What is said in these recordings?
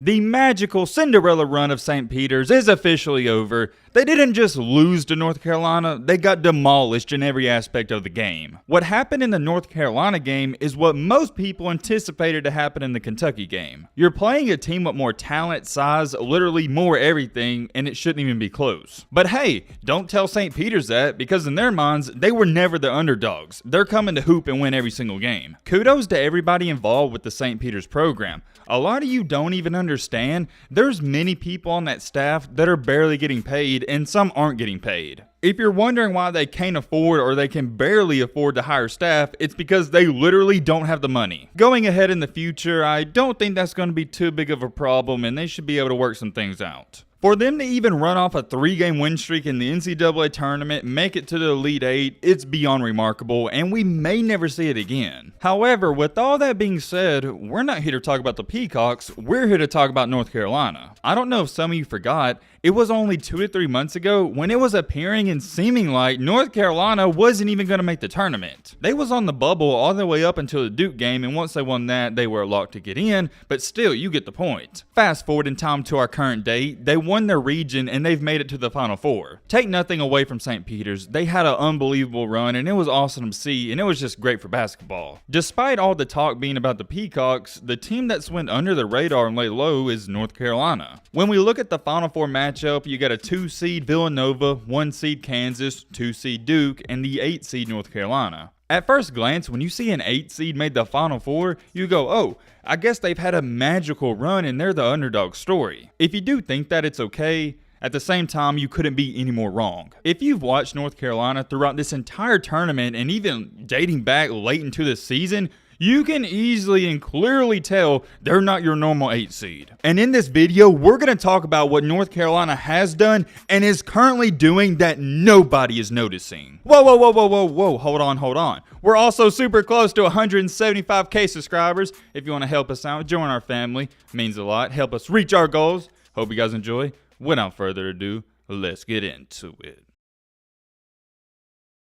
The magical Cinderella run of St. Peter's is officially over. They didn't just lose to North Carolina, they got demolished in every aspect of the game. What happened in the North Carolina game is what most people anticipated to happen in the Kentucky game. You're playing a team with more talent, size, literally more everything, and it shouldn't even be close. But hey, don't tell St. Peter's that, because in their minds, they were never the underdogs. They're coming to hoop and win every single game. Kudos to everybody involved with the St. Peter's program. A lot of you don't even understand, there's many people on that staff that are barely getting paid and some aren't getting paid. If you're wondering why they can't afford or they can barely afford to hire staff, it's because they literally don't have the money. Going ahead in the future, I don't think that's going to be too big of a problem and they should be able to work some things out. For them to even run off a 3-game win streak in the NCAA tournament, make it to the Elite Eight, it's beyond remarkable, and we may never see it again. However, with all that being said, we're not here to talk about the Peacocks, we're here to talk about North Carolina. I don't know if some of you forgot, it was only 2 to 3 months ago when it was appearing and seeming like North Carolina wasn't even going to make the tournament. They was on the bubble all the way up until the Duke game, and once they won that, they were locked to get in, but still, you get the point. Fast forward in time to our current date, they won their region and they've made it to the Final Four. Take nothing away from St. Peter's, they had an unbelievable run and it was awesome to see and it was just great for basketball. Despite all the talk being about the Peacocks, the team that's went under the radar and laid low is North Carolina. When we look at the Final Four matchup, you got a 2 seed Villanova, 1 seed Kansas, 2 seed Duke, and the 8 seed North Carolina. At first glance, when you see an 8 seed made the Final Four, you go, oh, I guess they've had a magical run and they're the underdog story. If you do think that, it's okay. At the same time, you couldn't be any more wrong. If you've watched North Carolina throughout this entire tournament and even dating back late into the season, you can easily and clearly tell they're not your normal 8 seed. And in this video, we're going to talk about what North Carolina has done and is currently doing that nobody is noticing. Whoa, hold on. We're also super close to 175k subscribers. If you want to help us out, join our family. It means a lot. Help us reach our goals. Hope you guys enjoy. Without further ado, let's get into it.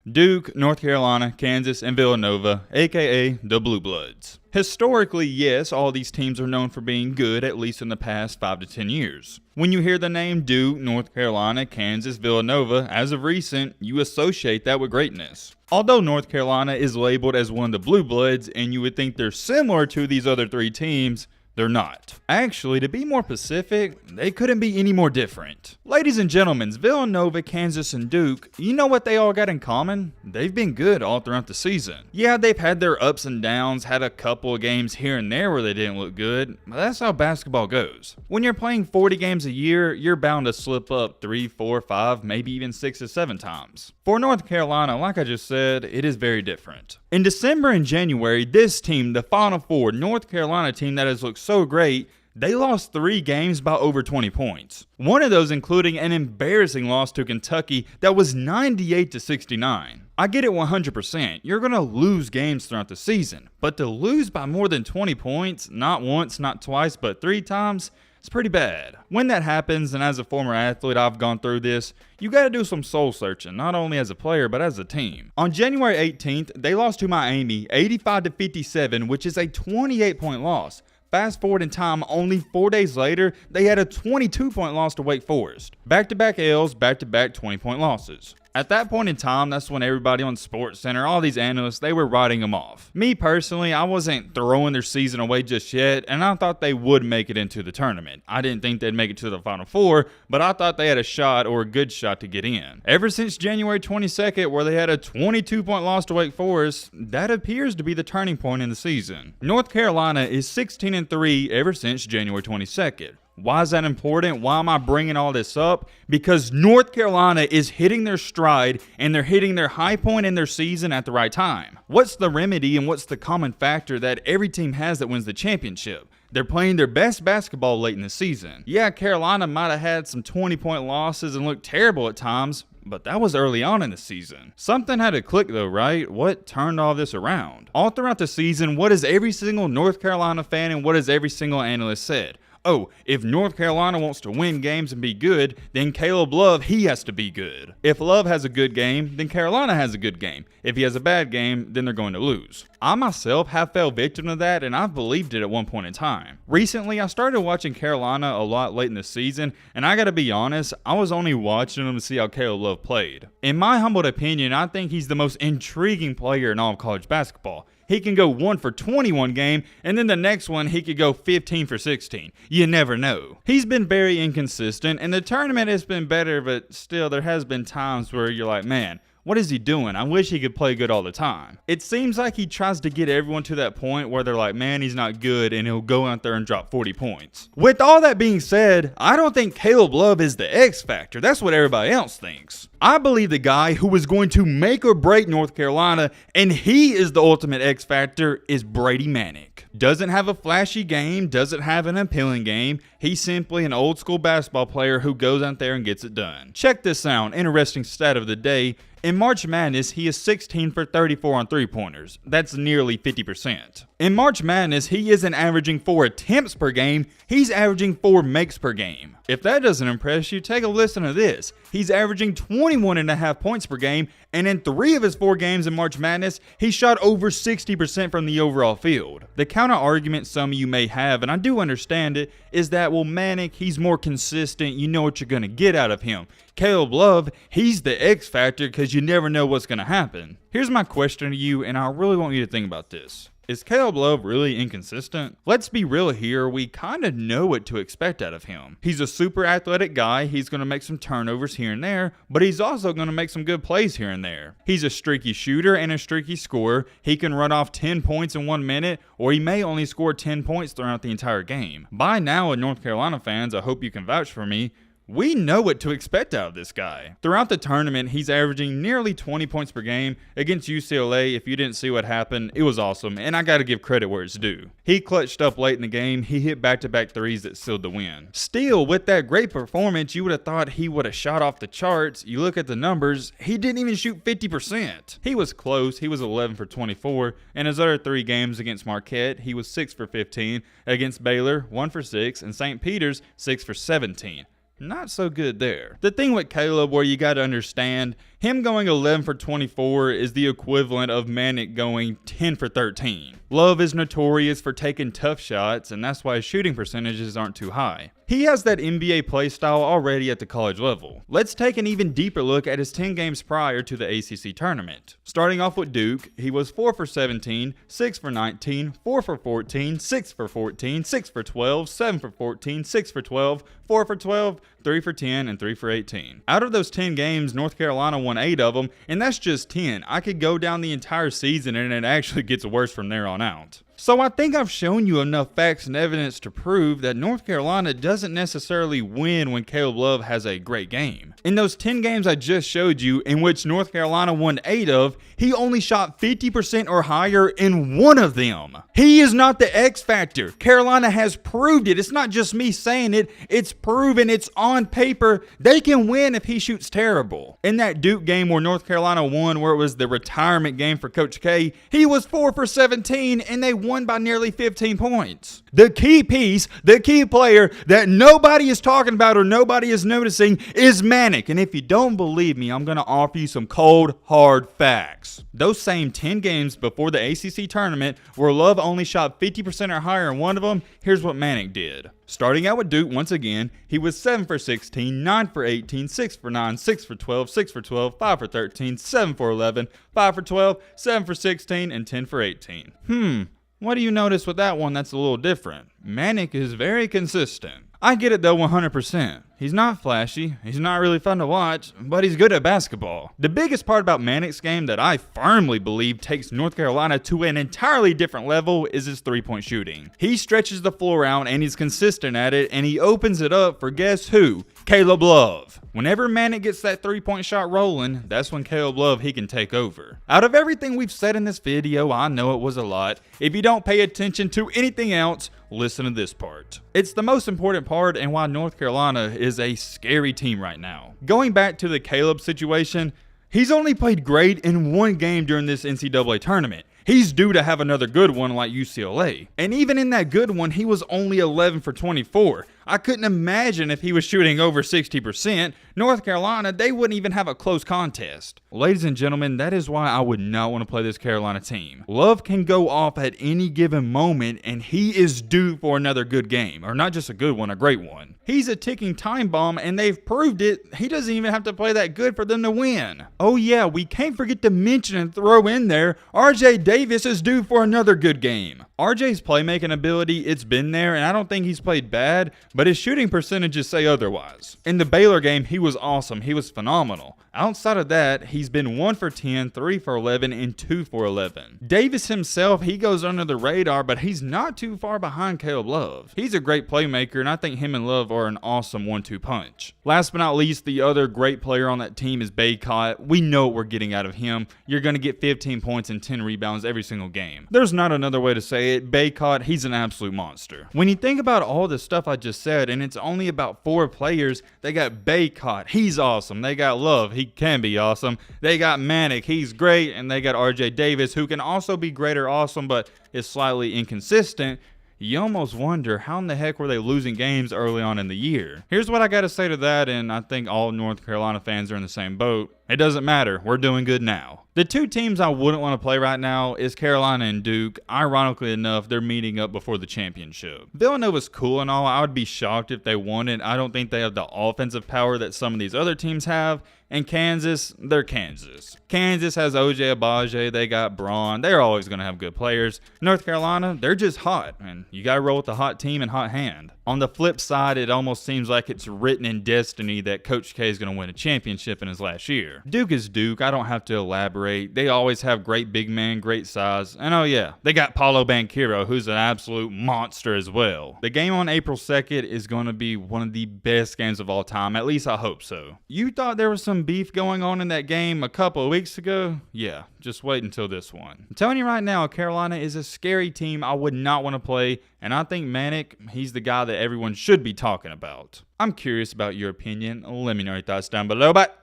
Duke, North Carolina, Kansas, and Villanova, aka the Blue Bloods. Historically, yes, all these teams are known for being good, at least in the past 5 to 10 years. When you hear the name Duke, North Carolina, Kansas, Villanova, as of recent, you associate that with greatness. Although North Carolina is labeled as one of the Blue Bloods, and you would think they're similar to these other 3 teams, they're not. Actually, to be more specific, they couldn't be any more different. Ladies and gentlemen, Villanova, Kansas, and Duke, you know what they all got in common? They've been good all throughout the season. Yeah, they've had their ups and downs, had a couple of games here and there where they didn't look good, but that's how basketball goes. When you're playing 40 games a year, you're bound to slip up 3, 4, 5, maybe even 6 or 7 times. For North Carolina, like I just said, it is very different. In December and January, this team, the Final Four, North Carolina team that has looked so great, they lost 3 games by over 20 points. One of those including an embarrassing loss to Kentucky that was 98-69. I get it 100%, you're going to lose games throughout the season, but to lose by more than 20 points, not once, not twice, but 3 times, it's pretty bad. When that happens, and as a former athlete, I've gone through this, you gotta do some soul searching, not only as a player, but as a team. On January 18th, they lost to Miami 85-57, which is a 28-point loss. Fast forward in time, only 4 days later, they had a 22-point loss to Wake Forest. Back-to-back L's, back-to-back 20-point losses. At that point in time, that's when everybody on SportsCenter, all these analysts, they were writing them off. Me personally, I wasn't throwing their season away just yet, and I thought they would make it into the tournament. I didn't think they'd make it to the Final Four, but I thought they had a shot or a good shot to get in. Ever since January 22nd, where they had a 22-point loss to Wake Forest, that appears to be the turning point in the season. North Carolina is 16-3 ever since January 22nd. Why is that important? Why am I bringing all this up? Because North Carolina is hitting their stride and they're hitting their high point in their season at the right time. What's the remedy and what's the common factor that every team has that wins the championship? They're playing their best basketball late in the season. Yeah, Carolina might have had some 20-point losses and looked terrible at times, but that was early on in the season. Something had to click though, right? What turned all this around? All throughout the season, what has every single North Carolina fan and what has every single analyst said? Oh, if North Carolina wants to win games and be good, then Caleb Love, he has to be good. If Love has a good game, then Carolina has a good game. If he has a bad game, then they're going to lose. I myself have fell victim to that, and I've believed it at one point in time. Recently, I started watching Carolina a lot late in the season, and I gotta be honest, I was only watching them to see how Caleb Love played. In my humble opinion, I think he's the most intriguing player in all of college basketball. He can go 1 for 21 game, and then the next one he could go 15 for 16. You never know. He's been very inconsistent, and the tournament has been better, but still there has been times where you're like, man, what is he doing? I wish he could play good all the time. It seems like he tries to get everyone to that point where they're like, man, he's not good, and he'll go out there and drop 40 points. With all that being said, I don't think Caleb Love is the X factor. That's what everybody else thinks. I believe the guy who is going to make or break North Carolina, and he is the ultimate X factor, is Brady Manek. Doesn't have a flashy game, doesn't have an appealing game. He's simply an old school basketball player who goes out there and gets it done. Check this out, interesting stat of the day. In March Madness, he is 16 for 34 on three-pointers. That's nearly 50%. In March Madness, he isn't averaging 4 attempts per game, he's averaging 4 makes per game. If that doesn't impress you, take a listen to this. He's averaging 21.5 points per game, and in 3 of his 4 games in March Madness, he shot over 60% from the overall field. The counter argument some of you may have, and I do understand it, is that, well, Manek, he's more consistent, you know what you're going to get out of him. Caleb Love, he's the X factor because you never know what's going to happen. Here's my question to you, and I really want you to think about this. Is Caleb Love really inconsistent? Let's be real here, we kind of know what to expect out of him. He's a super athletic guy, he's going to make some turnovers here and there, but he's also going to make some good plays here and there. He's a streaky shooter and a streaky scorer. He can run off 10 points in 1 minute, or he may only score 10 points throughout the entire game. By now, North Carolina fans, I hope you can vouch for me, we know what to expect out of this guy. Throughout the tournament, he's averaging nearly 20 points per game. Against UCLA, if you didn't see what happened, it was awesome, and I gotta give credit where it's due. He clutched up late in the game, he hit back-to-back threes that sealed the win. Still, with that great performance, you would have thought he would have shot off the charts. You look at the numbers, he didn't even shoot 50%. He was close, he was 11 for 24. In his other 3 games against Marquette, he was 6 for 15. Against Baylor, 1 for 6, and St. Peter's, 6 for 17. Not so good there. The thing with Caleb where you got to understand, him going 11 for 24 is the equivalent of Manek going 10 for 13. Love is notorious for taking tough shots, and that's why his shooting percentages aren't too high. He has that NBA play style already at the college level. Let's take an even deeper look at his 10 games prior to the ACC tournament. Starting off with Duke, he was 4 for 17, 6 for 19, 4 for 14, 6 for 14, 6 for 12, 7 for 14, 6 for 12, 4 for 12, 3 for 10, and 3 for 18. Out of those 10 games, North Carolina won 8 of them, and that's just 10. I could go down the entire season and it actually gets worse from there on out. So I think I've shown you enough facts and evidence to prove that North Carolina doesn't necessarily win when Caleb Love has a great game. In those 10 games I just showed you, in which North Carolina won 8 of, he only shot 50% or higher in 1 of them. He is not the X factor. Carolina has proved it. It's not just me saying it. It's proven. It's on paper. They can win if he shoots terrible. In that Duke game where North Carolina won, where it was the retirement game for Coach K, he was 4 for 17 and they won by nearly 15 points. The key piece, the key player that nobody is talking about or nobody is noticing is Manek. And if you don't believe me, I'm going to offer you some cold, hard facts. Those same 10 games before the ACC tournament where Love only shot 50% or higher in 1 of them, here's what Manek did. Starting out with Duke once again, he was 7 for 16, 9 for 18, 6 for 9, 6 for 12, 6 for 12, 5 for 13, 7 for 11, 5 for 12, 7 for 16, and 10 for 18. What do you notice with that one that's a little different? Manek is very consistent. I get it though 100%. He's not flashy, he's not really fun to watch, but he's good at basketball. The biggest part about Manek's game that I firmly believe takes North Carolina to an entirely different level is his three-point shooting. He stretches the floor out and he's consistent at it, and he opens it up for guess who? Caleb Love. Whenever Manek gets that three-point shot rolling, that's when Caleb Love, he can take over. Out of everything we've said in this video, I know it was a lot. If you don't pay attention to anything else, listen to this part. It's the most important part and why North Carolina is a scary team right now. Going back to the Caleb situation, He's only played great in one game during this NCAA tournament. He's due to have another good one like UCLA. And even in that good one, he was only 11 for 24. I couldn't imagine if he was shooting over 60%. North Carolina, they wouldn't even have a close contest. Ladies and gentlemen, that is why I would not want to play this Carolina team. Love can go off at any given moment, and he is due for another good game. Or not just a good one, a great one. He's a ticking time bomb, and they've proved it. He doesn't even have to play that good for them to win. Oh yeah, we can't forget to mention and throw in there, RJ Davis is due for another good game. RJ's playmaking ability, it's been there, and I don't think he's played bad, but his shooting percentages say otherwise. In the Baylor game, he was awesome. He was phenomenal. Outside of that, he's been 1 for 10, 3 for 11, and 2 for 11. Davis himself, he goes under the radar, but he's not too far behind Caleb Love. He's a great playmaker, and I think him and Love are an awesome 1-2 punch. Last but not least, the other great player on that team is Bacot. We know what we're getting out of him. You're going to get 15 points and 10 rebounds every single game. There's not another way to say it. Bacot, he's an absolute monster. When you think about all the stuff I just said, and it's only about 4 players, they got Bacot, he's awesome. They got Love, he can be awesome. They got Manek, he's great. And they got RJ Davis, who can also be great or awesome, but is slightly inconsistent. You almost wonder how in the heck were they losing games early on in the year. Here's what I got to say to that, and I think all North Carolina fans are in the same boat. It doesn't matter. We're doing good now. The two teams I wouldn't want to play right now is Carolina and Duke. Ironically enough, they're meeting up before the championship. Villanova's cool and all. I would be shocked if they won it. I don't think they have the offensive power that some of these other teams have. And Kansas, they're Kansas. Kansas has OJ Abaje. They got Braun. They're always going to have good players. North Carolina, they're just hot. And you got to roll with the hot team and hot hand. On the flip side, it almost seems like it's written in destiny that Coach K is going to win a championship in his last year. Duke is Duke. I don't have to elaborate. They always have great big man, great size. And oh yeah, they got Paolo Banchero, who's an absolute monster as well. The game on April 2nd is going to be one of the best games of all time. At least I hope so. You thought there was some beef going on in that game a couple of weeks ago? Yeah, just wait until this one. I'm telling you right now, Carolina is a scary team I would not want to play. And I think Manek, he's the guy that everyone should be talking about. I'm curious about your opinion. Let me know your thoughts down below. But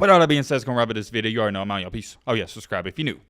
with all that being said, it's going to wrap up this video. You already know I'm out, y'all. Peace. Oh yeah, subscribe if you're new.